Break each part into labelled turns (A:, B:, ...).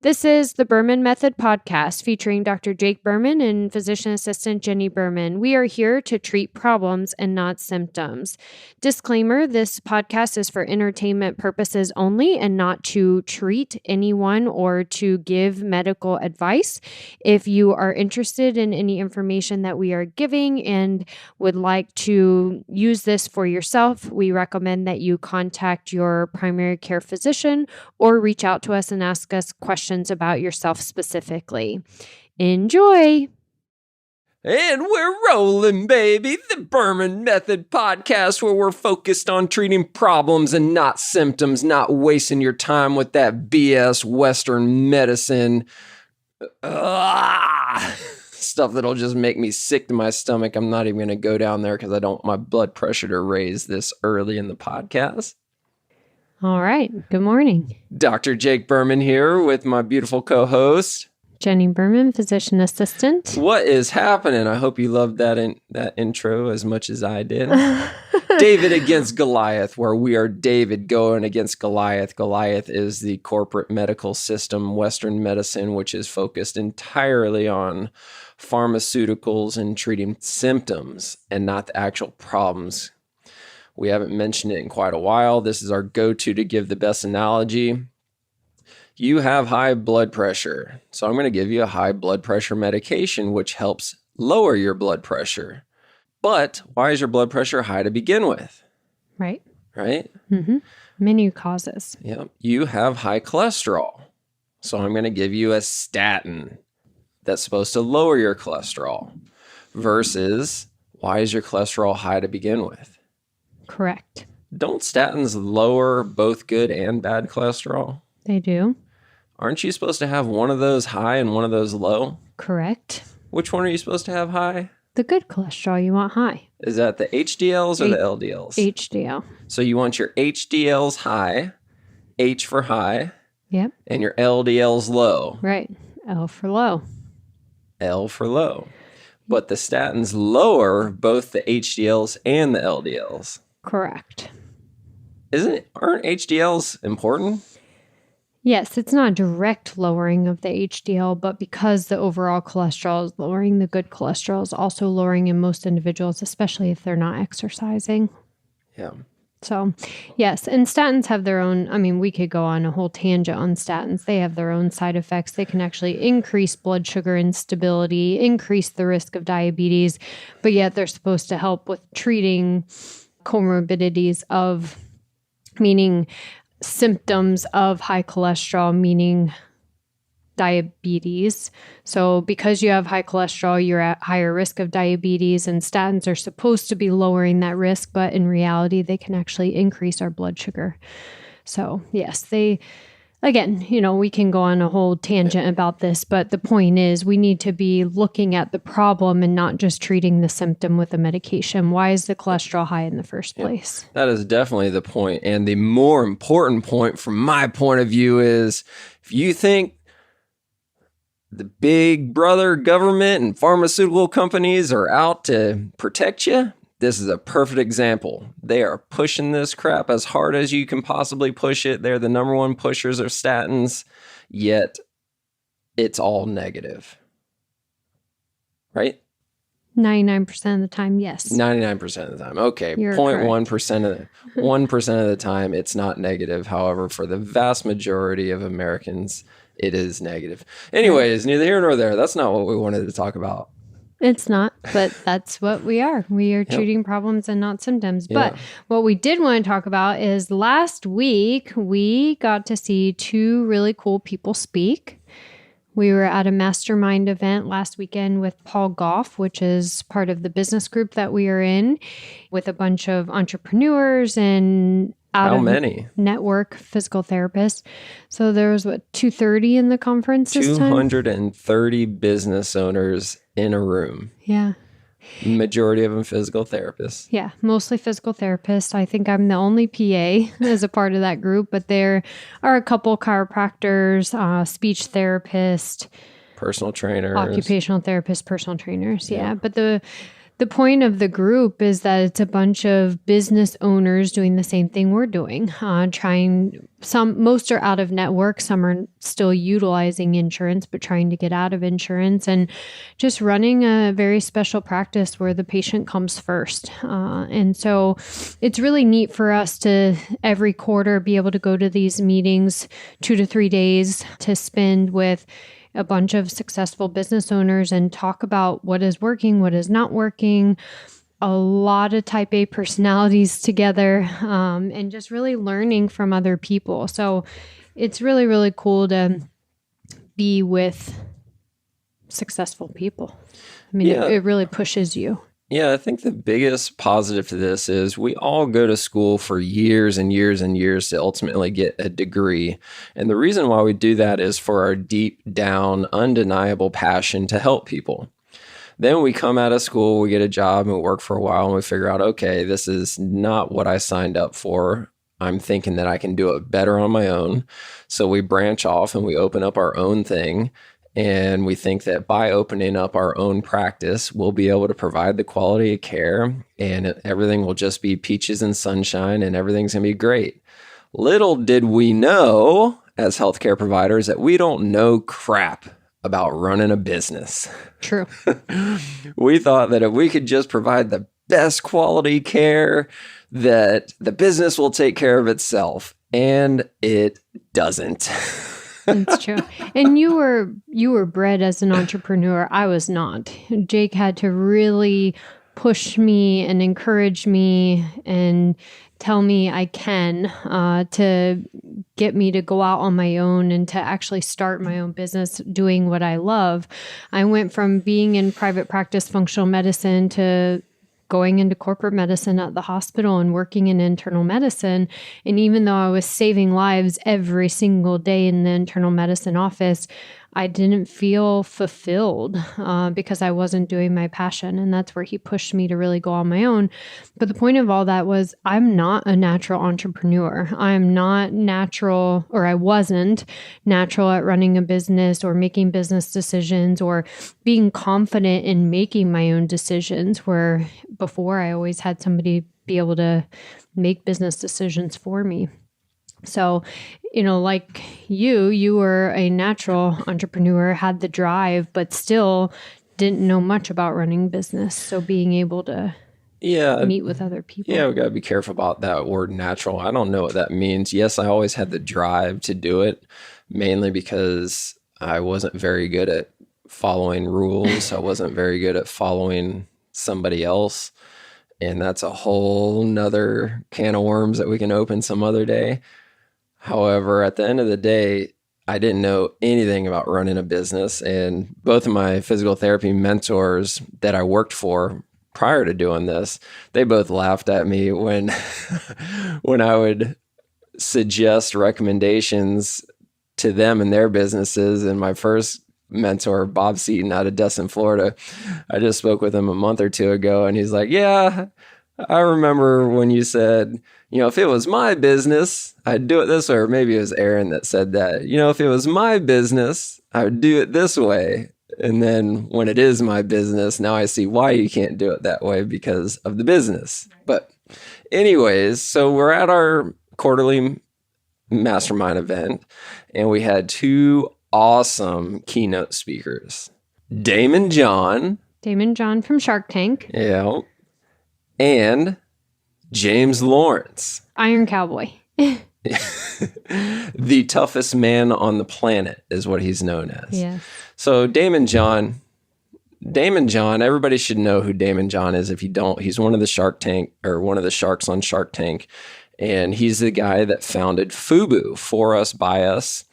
A: This is the Berman Method podcast featuring Dr. Jake Berman and physician assistant Jenni Berman. We are here to treat problems and not symptoms. Disclaimer, this podcast is for entertainment purposes only and not to treat anyone or to give medical advice. If you are interested in any information that we are giving and would like to use this for yourself, we recommend that you contact your primary care physician or reach out to us and ask us questions about yourself specifically. Enjoy!
B: And we're rolling, baby. The Berman Method podcast, where we're focused on treating problems and not symptoms, not wasting your time with that BS Western medicine. Stuff that'll just make me sick to my stomach. I'm not even going to go down there because I don't want my blood pressure to raise this early in the podcast.
A: All right. Good morning.
B: Dr. Jake Berman here with my beautiful co-host,
A: Jenni Berman, physician assistant.
B: What is happening? I hope you loved that intro as much as I did. David against Goliath, where we are David going against Goliath. Goliath is the corporate medical system, Western medicine, which is focused entirely on pharmaceuticals and treating symptoms and not the actual problems. We haven't mentioned it in quite a while. This is our go-to to give the best analogy. You have high blood pressure, so I'm going to give you a high blood pressure medication, which helps lower your blood pressure. But why is your blood pressure high to begin with?
A: Right.
B: Right?
A: Mm-hmm. Many causes.
B: Yep. You have high cholesterol, so I'm going to give you a statin that's supposed to lower your cholesterol versus why is your cholesterol high to begin with?
A: Correct.
B: Don't statins lower both good and bad cholesterol?
A: They do.
B: Aren't you supposed to have one of those high and one of those low?
A: Correct.
B: Which one are you supposed to have high?
A: The good cholesterol you want high.
B: Is that the HDLs or the LDLs?
A: HDL.
B: So you want your HDLs high, H for high,
A: Yep.
B: and your LDLs low.
A: Right. L for low.
B: L for low. But the statins lower both the HDLs and the LDLs.
A: Correct.
B: Aren't HDLs important?
A: Yes, it's not a direct lowering of the HDL, but because the overall cholesterol is lowering, the good cholesterol is also lowering in most individuals, especially if they're not exercising.
B: Yeah.
A: So, yes, and statins have their own, we could go on a whole tangent on statins. They have their own side effects. They can actually increase blood sugar instability, increase the risk of diabetes, but yet they're supposed to help with treating comorbidities meaning symptoms of high cholesterol, meaning diabetes. So because you have high cholesterol, you're at higher risk of diabetes, and statins are supposed to be lowering that risk, but in reality, they can actually increase our blood sugar. So yes, we can go on a whole tangent about this, but the point is we need to be looking at the problem and not just treating the symptom with a medication. Why is the cholesterol high in the first place?
B: That is definitely the point. And the more important point from my point of view is if you think the big brother government and pharmaceutical companies are out to protect you, this is a perfect example. They are pushing this crap as hard as you can possibly push it. They're the number one pushers of statins, yet it's all negative. Right?
A: 99% of the time, yes.
B: 99% of the time. Okay.
A: You're
B: 0.1% of 1% of the time, it's not negative. However, for the vast majority of Americans, it is negative. Anyways, neither here nor there. That's not what we wanted to talk about.
A: It's not, but that's what we are. We are treating problems and not symptoms.
B: Yeah.
A: But what we did want to talk about is last week, we got to see two really cool people speak. We were at a mastermind event last weekend with Paul Goff, which is part of the business group that we are in, with a bunch of entrepreneurs and
B: How many?
A: Network physical therapists. So there was 230 in the conference this time?
B: 230 business owners in a room.
A: Yeah.
B: Majority of them physical therapists.
A: Yeah, mostly physical therapists. I think I'm the only PA as a part of that group, but there are a couple chiropractors, speech therapists,
B: personal trainers,
A: occupational therapists, personal trainers. Yeah. But the the point of the group is that it's a bunch of business owners doing the same thing we're doing, most are out of network, some are still utilizing insurance, but trying to get out of insurance, and just running a very special practice where the patient comes first. And so it's really neat for us to every quarter be able to go to these meetings 2 to 3 days to spend with a bunch of successful business owners and talk about what is working, what is not working, a lot of type A personalities together, and just really learning from other people. So it's really, really cool to be with successful people. I mean, it really pushes you.
B: Yeah, I think the biggest positive to this is we all go to school for years and years and years to ultimately get a degree. And the reason why we do that is for our deep down, undeniable passion to help people. Then we come out of school, we get a job and we work for a while and we figure out, okay, this is not what I signed up for. I'm thinking that I can do it better on my own. So we branch off and we open up our own thing. And we think that by opening up our own practice, we'll be able to provide the quality of care and everything will just be peaches and sunshine and everything's going to be great. Little did we know as healthcare providers that we don't know crap about running a business.
A: True.
B: We thought that if we could just provide the best quality care, that the business will take care of itself. And it doesn't.
A: It's true. And you were bred as an entrepreneur. I was not. Jake had to really push me and encourage me and tell me I can, to get me to go out on my own and to actually start my own business doing what I love. I went from being in private practice functional medicine to going into corporate medicine at the hospital and working in internal medicine. And even though I was saving lives every single day in the internal medicine office, I didn't feel fulfilled because I wasn't doing my passion. And that's where he pushed me to really go on my own. But the point of all that was I'm not a natural entrepreneur. I'm not natural, or I wasn't natural at running a business or making business decisions or being confident in making my own decisions, where before I always had somebody be able to make business decisions for me. So, like you were a natural entrepreneur, had the drive, but still didn't know much about running business. So being able to meet with other people.
B: Yeah, we got to be careful about that word natural. I don't know what that means. Yes, I always had the drive to do it, mainly because I wasn't very good at following rules. I wasn't very good at following somebody else. And that's a whole nother can of worms that we can open some other day. However, at the end of the day, I didn't know anything about running a business. And both of my physical therapy mentors that I worked for prior to doing this, they both laughed at me when I would suggest recommendations to them and their businesses. And my first mentor, Bob Seaton out of Destin, Florida, I just spoke with him a month or two ago. And he's like, yeah, I remember when you said, if it was my business, I'd do it this way. Or maybe it was Aaron that said that, if it was my business, I would do it this way. And then when it is my business, now I see why you can't do it that way because of the business. But anyways, so we're at our quarterly mastermind event and we had two awesome keynote speakers. Daymond John
A: from Shark Tank.
B: Yeah. And James Lawrence.
A: Iron Cowboy.
B: The toughest man on the planet is what he's known as.
A: Yeah.
B: So Daymond John, everybody should know who Daymond John is. If you don't, he's one of the sharks on Shark Tank. And he's the guy that founded FUBU, For Us, By Us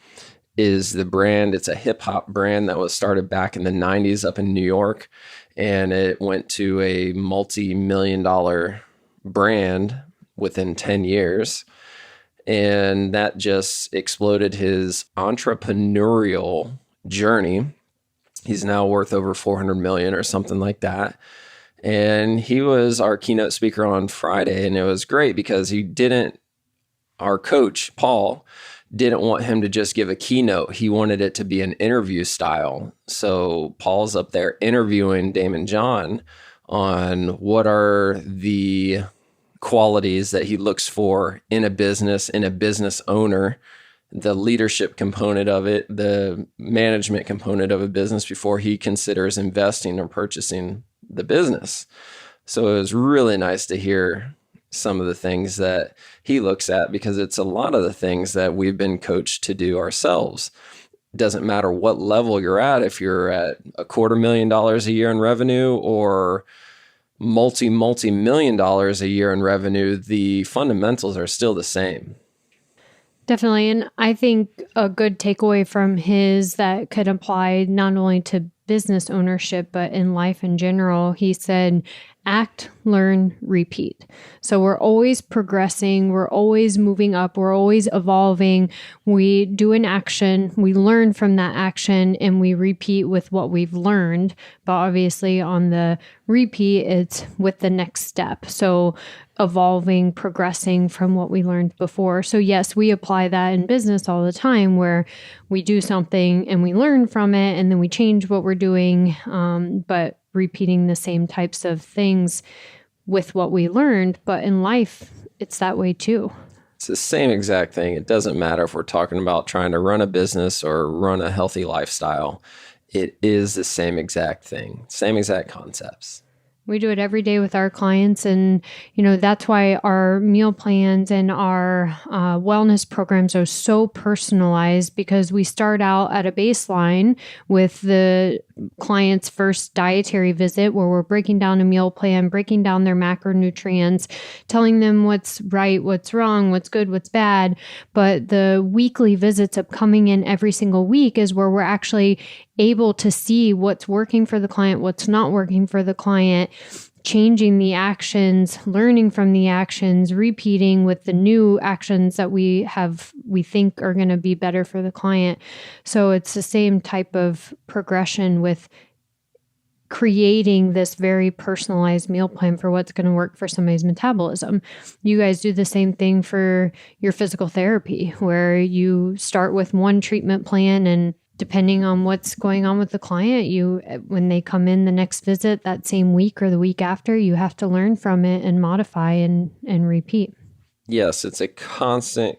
B: is the brand. It's a hip hop brand that was started back in the 90s up in New York. And it went to a multi-million-dollar brand within 10 years. And that just exploded his entrepreneurial journey. He's now worth over 400 million or something like that. And he was our keynote speaker on Friday. And it was great because our coach, Paul, didn't want him to just give a keynote. He wanted it to be an interview style. So Paul's up there interviewing Daymond John on what are the qualities that he looks for in a business owner, the leadership component of it, the management component of a business before he considers investing or purchasing the business. So it was really nice to hear some of the things that he looks at, because it's a lot of the things that we've been coached to do ourselves. It doesn't matter what level you're at, if you're at $250,000 a year in revenue or multi-million dollars a year in revenue, the fundamentals are still the same.
A: Definitely. And I think a good takeaway from his that could apply not only to business ownership, but in life in general, he said, act, learn, repeat. So we're always progressing. We're always moving up. We're always evolving. We do an action, we learn from that action, and we repeat with what we've learned. But obviously on the repeat, it's with the next step. So evolving, progressing from what we learned before. So yes, we apply that in business all the time, where we do something and we learn from it, and then we change what we're doing, but repeating the same types of things with what we learned. But in life, it's that way too.
B: It's the same exact thing. It doesn't matter if we're talking about trying to run a business or run a healthy lifestyle. It is the same exact thing, same exact concepts.
A: We do it every day with our clients. And, that's why our meal plans and our wellness programs are so personalized, because we start out at a baseline with the client's first dietary visit, where we're breaking down a meal plan, breaking down their macronutrients, telling them what's right, what's wrong, what's good, what's bad. But the weekly visits of coming in every single week is where we're actually able to see what's working for the client, what's not working for the client, changing the actions, learning from the actions, repeating with the new actions that we think are going to be better for the client. So it's the same type of progression with creating this very personalized meal plan for what's going to work for somebody's metabolism. You guys do the same thing for your physical therapy, where you start with one treatment plan, and depending on what's going on with the client, when they come in the next visit that same week or the week after, you have to learn from it and modify and repeat.
B: Yes, it's a constant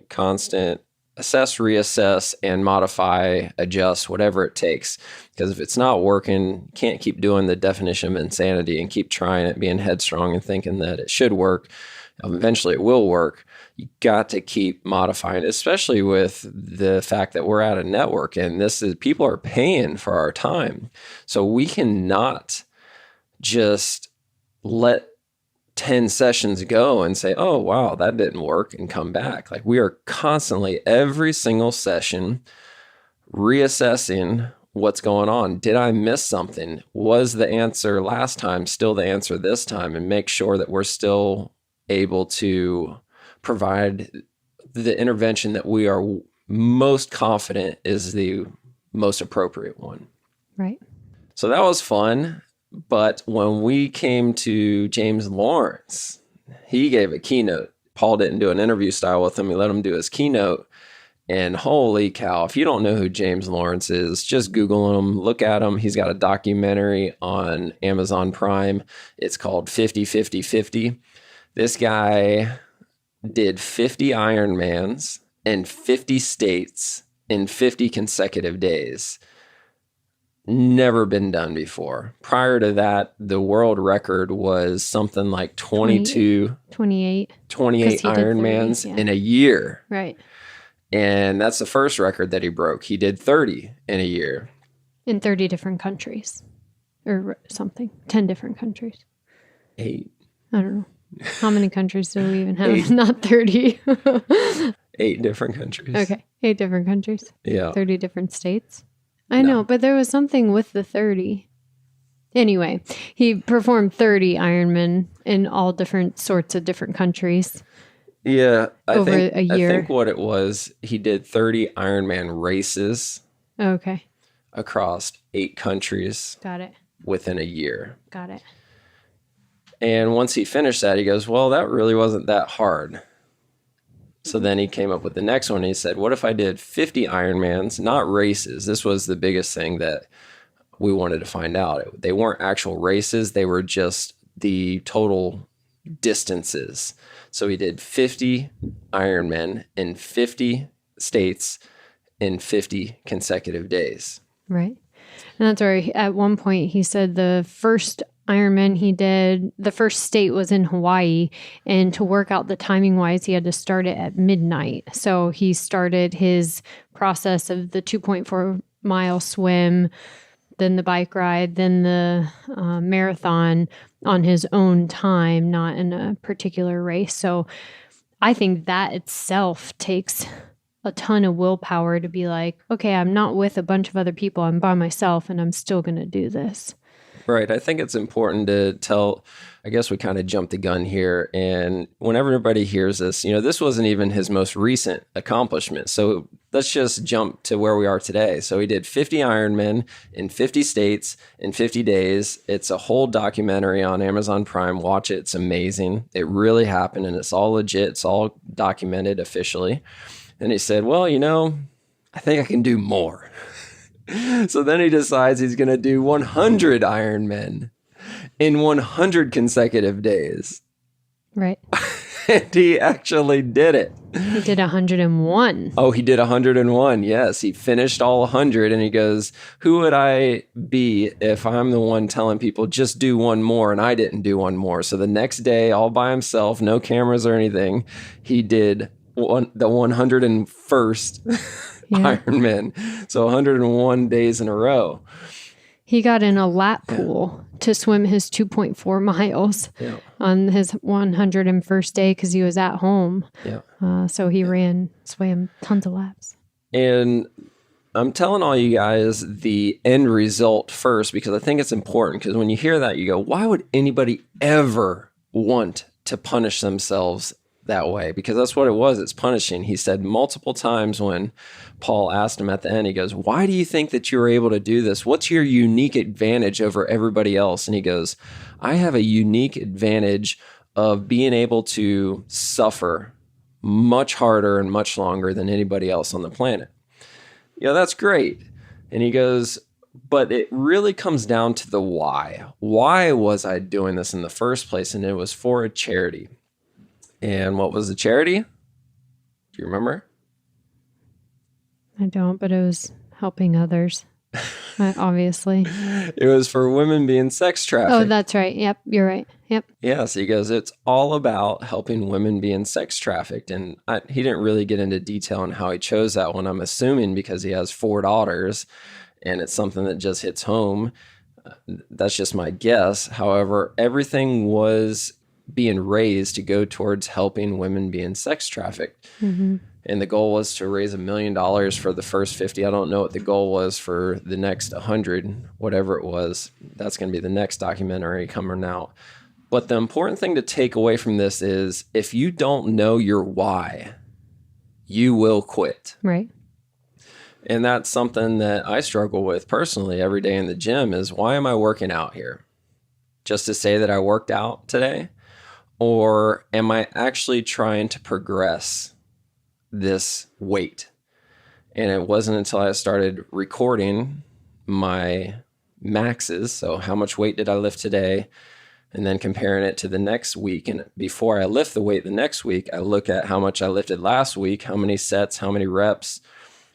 B: assess, reassess, and modify, adjust, whatever it takes. Because if it's not working, you can't keep doing the definition of insanity and keep trying it, being headstrong and thinking that it should work. Eventually it will work. You got to keep modifying, especially with the fact that we're at a network, and people are paying for our time. So we cannot just let 10 sessions go and say, oh, wow, that didn't work, and come back. Like, we are constantly, every single session, reassessing what's going on. Did I miss something? Was the answer last time still the answer this time? And make sure that we're still able to provide the intervention that we are most confident is the most appropriate one.
A: Right.
B: So that was fun. But when we came to James Lawrence, he gave a keynote. Paul didn't do an interview style with him. He let him do his keynote. And holy cow, if you don't know who James Lawrence is, just Google him, look at him. He's got a documentary on Amazon Prime. It's called 50-50-50. This guy did 50 Ironmans in 50 states in 50 consecutive days. Never been done before. Prior to that, the world record was something like 28 Ironmans in a year.
A: Right.
B: And that's the first record that he broke. He did 30 in a year.
A: In 30 different countries or something. 10 different countries.
B: 8.
A: I don't know. How many countries do we even have? 8. Not 30.
B: 8 different countries.
A: Okay. 8 different countries.
B: Yeah.
A: 30 different states. I know, but there was something with the 30. Anyway, he performed 30 Ironman in all different sorts of different countries.
B: Yeah.
A: Over a year.
B: I think what it was, he did 30 Ironman races.
A: Okay.
B: Across 8 countries.
A: Got it.
B: Within a year.
A: Got it.
B: And once he finished that, he goes, well, that really wasn't that hard. So then he came up with the next one. And he said, what if I did 50 Ironmans, not races? This was the biggest thing that we wanted to find out. They weren't actual races. They were just the total distances. So he did 50 Ironmen in 50 states in 50 consecutive days.
A: Right. And that's where at one point he said the first Ironman he did, the first state was in Hawaii. And to work out the timing wise, he had to start it at midnight. So he started his process of the 2.4 mile swim, then the bike ride, then the marathon on his own time, not in a particular race. So I think that itself takes a ton of willpower to be like, okay, I'm not with a bunch of other people. I'm by myself and I'm still going to do this.
B: Right. I think it's important to tell, I guess we kind of jumped the gun here. And whenever everybody hears this, this wasn't even his most recent accomplishment. So let's just jump to where we are today. So he did 50 Ironmen in 50 states in 50 days. It's a whole documentary on Amazon Prime. Watch it. It's amazing. It really happened and it's all legit. It's all documented officially. And he said, well, I think I can do more. So then he decides he's going to do 100 Ironmen in 100 consecutive days.
A: Right.
B: And he actually did it.
A: He did 101.
B: Oh, he did 101. Yes, he finished all 100. And he goes, who would I be if I'm the one telling people just do one more and I didn't do one more? So the next day, all by himself, no cameras or anything, he did the 101st Ironman. So 101 days in a row.
A: He got in a lap pool to swim his 2.4 miles on his 101st day because he was at home. So he swam tons of laps.
B: And I'm telling all you guys the end result first because I think it's important because when you hear that, you go, why would anybody ever want to punish themselves that way? Because that's what it was. It's punishing. He said multiple times when Paul asked him at the end, he goes, why do you think that you're able to do this? What's your unique advantage over everybody else? And he goes, I have a unique advantage of being able to suffer much harder and much longer than anybody else on the planet. That's great. And he goes, but it really comes down to the why. Why was I doing this in the first place? And it was for a charity. And what was the charity? Do you remember?
A: I don't, but it was helping others, obviously.
B: It was for women being sex trafficked.
A: Oh, that's right. Yep, you're right. Yep.
B: Yeah, so he goes, it's all about helping women being sex trafficked. And he didn't really get into detail on how he chose that one. I'm assuming because he has 4 daughters and it's something that just hits home. That's just my guess. However, everything was being raised to go towards helping women being sex trafficked. Mm-hmm. And the goal was to raise $1 million for the first 50. I don't know what the goal was for the next 100, whatever it was. That's going to be the next documentary coming out. But the important thing to take away from this is if you don't know your why, you will quit.
A: Right.
B: And that's something that I struggle with personally every day in the gym is why am I working out here? Just to say that I worked out today? Or am I actually trying to progress this weight? And it wasn't until I started recording my maxes, so how much weight did I lift today, and then comparing it to the next week. And before I lift the weight the next week, I look at how much I lifted last week, how many sets, how many reps,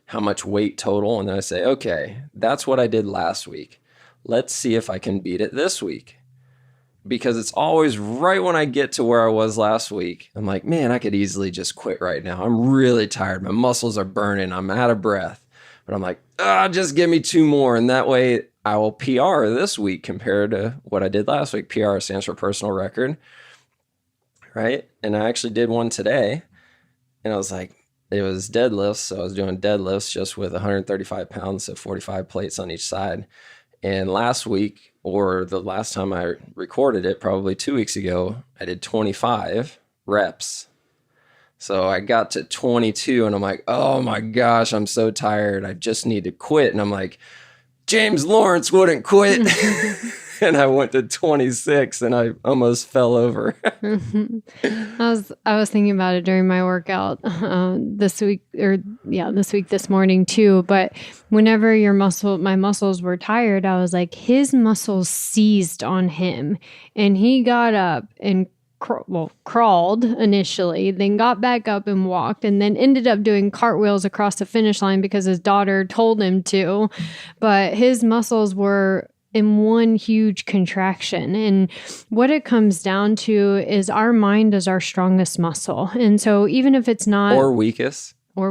B: how much weight total, and then I say, okay, that's what I did last week. Let's see if I can beat it this week. Because it's always right when I get to where I was last week, I'm like, man, I could easily just quit right now. I'm really tired. My muscles are burning. I'm out of breath. But I'm like, just give me 2 more. And that way I will PR this week compared to what I did last week. PR stands for personal record, right? And I actually did one today. And I was like, it was deadlifts. So I was doing deadlifts just with 135 pounds, so 45 plates on each side. And last week, or the last time I recorded it, probably 2 weeks ago, I did 25 reps. So I got to 22 and I'm like, oh my gosh, I'm so tired. I just need to quit. And I'm like, James Lawrence wouldn't quit. and I went to 26 and I almost fell over.
A: I was thinking about it during my workout this morning too. But whenever my muscles were tired, I was like, his muscles seized on him, and he got up and crawled initially, then got back up and walked, and then ended up doing cartwheels across the finish line because his daughter told him to. But his muscles were in one huge contraction. And what it comes down to is our mind is our strongest muscle. And so even if it's not...
B: Or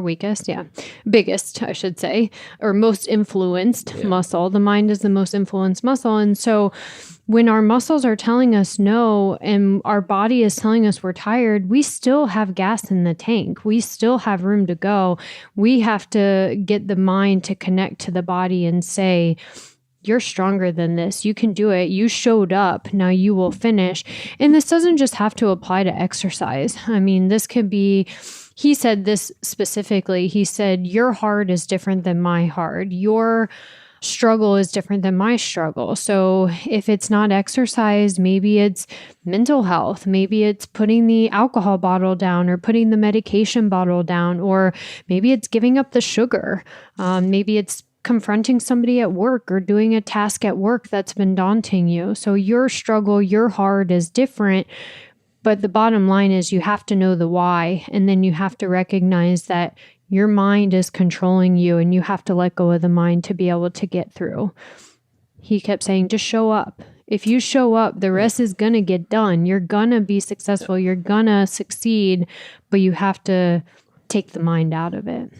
B: weakest, yeah.
A: Biggest, I should say, or most influenced muscle. The mind is the most influenced muscle. And so when our muscles are telling us no and our body is telling us we're tired, we still have gas in the tank. We still have room to go. We have to get the mind to connect to the body and say, you're stronger than this. You can do it. You showed up. Now you will finish. And this doesn't just have to apply to exercise. I mean, this could be... He said this specifically. He said, your heart is different than my heart. Your struggle is different than my struggle. So if it's not exercise, maybe it's mental health. Maybe it's putting the alcohol bottle down or putting the medication bottle down, or maybe it's giving up the sugar. Maybe it's confronting somebody at work or doing a task at work that's been daunting you. So your struggle, your heart is different. But the bottom line is you have to know the why, and then you have to recognize that your mind is controlling you, and you have to let go of the mind to be able to get through. He kept saying, just show up. If you show up, the rest is going to get done. You're going to be successful. You're going to succeed, but you have to take the mind out of it.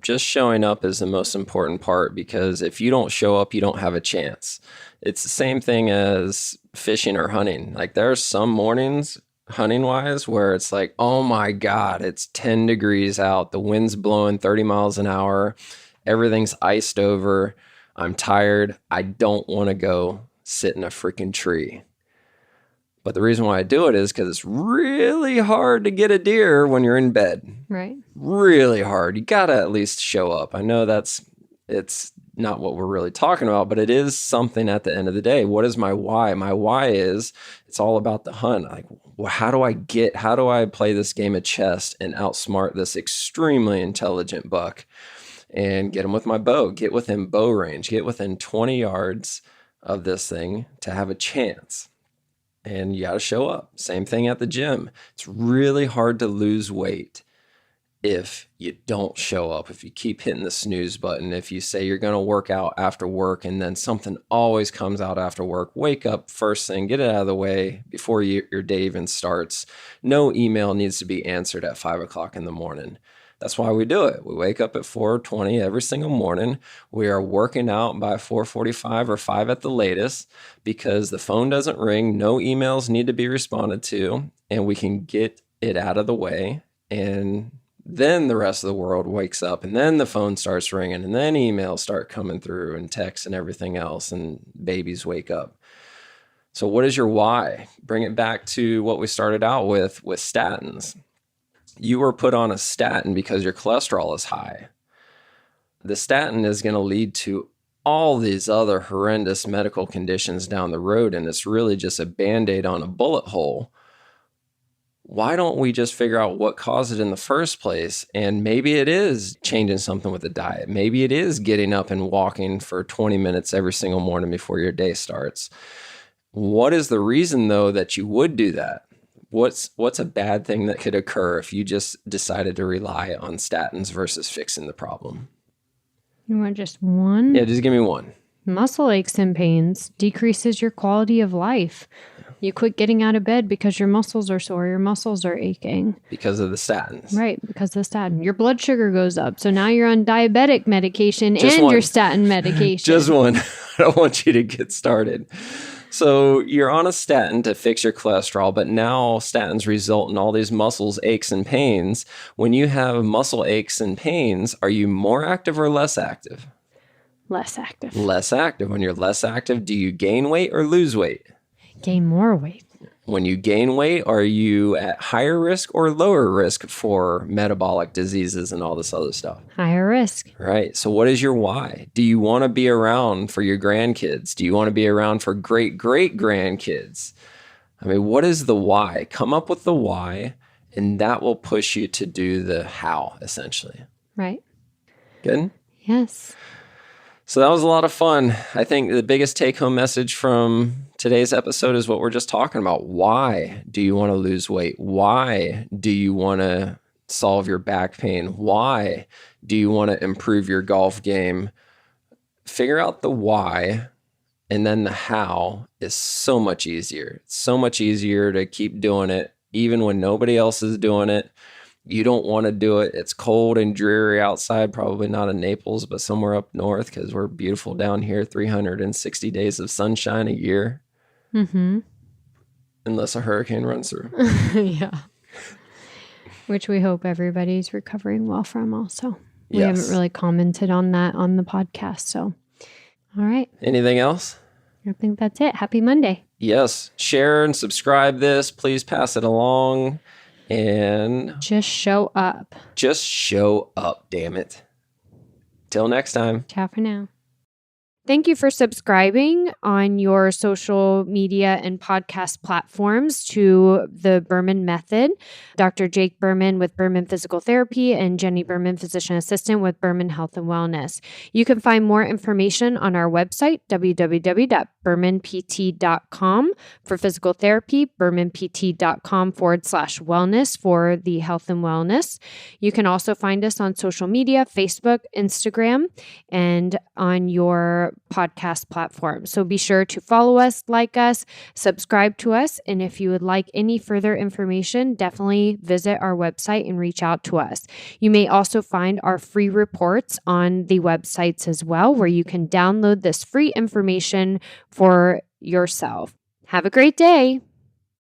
B: Just showing up is the most important part, because if you don't show up, you don't have a chance. It's the same thing as fishing or hunting. Like, there are some mornings hunting wise where it's like, oh my God, it's 10 degrees out. The wind's blowing 30 miles an hour. Everything's iced over. I'm tired. I don't want to go sit in a freaking tree. But the reason why I do it is because it's really hard to get a deer when you're in bed.
A: Right.
B: Really hard. You got to at least show up. I know it's not what we're really talking about, but it is something at the end of the day. What is my why? My why is it's all about the hunt. Like, well, how do I play this game of chess and outsmart this extremely intelligent buck and get him with my bow, get within bow range, get within 20 yards of this thing to have a chance. And you got to show up. Same thing at the gym. It's really hard to lose weight if you don't show up, if you keep hitting the snooze button, if you say you're going to work out after work and then something always comes out after work. Wake up first thing, get it out of the way before your day even starts. No email needs to be answered at 5 o'clock in the morning. That's why we do it. We wake up at 4:20 every single morning. We are working out by 4:45 or 5 at the latest, because the phone doesn't ring, no emails need to be responded to, and we can get it out of the way. And then the rest of the world wakes up, and then the phone starts ringing, and then emails start coming through and texts and everything else, and babies wake up. So what is your why? Bring it back to what we started out with statins. You were put on a statin because your cholesterol is high. The statin is going to lead to all these other horrendous medical conditions down the road, and it's really just a Band-Aid on a bullet hole. Why don't we just figure out what caused it in the first place? And maybe it is changing something with the diet. Maybe it is getting up and walking for 20 minutes every single morning before your day starts. What is the reason, though, that you would do that? What's a bad thing that could occur if you just decided to rely on statins versus fixing the problem?
A: You want just one?
B: Yeah, just give me one.
A: Muscle aches and pains decreases your quality of life. You quit getting out of bed because your muscles are sore, your muscles are aching.
B: Because of the statins.
A: Right, because of the statin. Your blood sugar goes up. So now you're on diabetic medication
B: Just
A: and
B: one.
A: your statin medication.
B: Just one. I don't want you to get started. So you're on a statin to fix your cholesterol, but now statins result in all these muscles aches and pains. When you have muscle aches and pains, are you more active or less active?
A: Less active.
B: Less active. When you're less active, do you gain weight or lose weight?
A: Gain more weight.
B: When you gain weight, are you at higher risk or lower risk for metabolic diseases and all this other stuff?
A: Higher risk.
B: Right. So what is your why? Do you want to be around for your grandkids? Do you want to be around for great-great-grandkids? I mean, what is the why? Come up with the why, and that will push you to do the how, essentially.
A: Right.
B: Good?
A: Yes.
B: So that was a lot of fun. I think the biggest take-home message from today's episode is what we're just talking about. Why do you want to lose weight? Why do you want to solve your back pain? Why do you want to improve your golf game? Figure out the why, and then the how is so much easier. It's so much easier to keep doing it, even when nobody else is doing it. You don't want to do it. It's cold and dreary outside, probably not in Naples, but somewhere up north, because we're beautiful down here, 360 days of sunshine a year.
A: Mm-hmm.
B: Unless a hurricane runs through.
A: Yeah. Which we hope everybody's recovering well from also. We haven't really commented on that on the podcast. So, all right.
B: Anything else?
A: I think that's it. Happy Monday.
B: Yes. Share and subscribe this. Please pass it along. And
A: just show up.
B: Just show up, damn it. Till next time.
A: Ciao for now. Thank you for subscribing on your social media and podcast platforms to the Berman Method. Dr. Jake Berman with Berman Physical Therapy and Jenni Berman, Physician Assistant with Berman Health and Wellness. You can find more information on our website, www.bermanpt.com for physical therapy, bermanpt.com/wellness for the health and wellness. You can also find us on social media, Facebook, Instagram, and on your podcast platform. So be sure to follow us, like us, subscribe to us. And if you would like any further information, definitely visit our website and reach out to us. You may also find our free reports on the websites as well, where you can download this free information for yourself. Have a great day.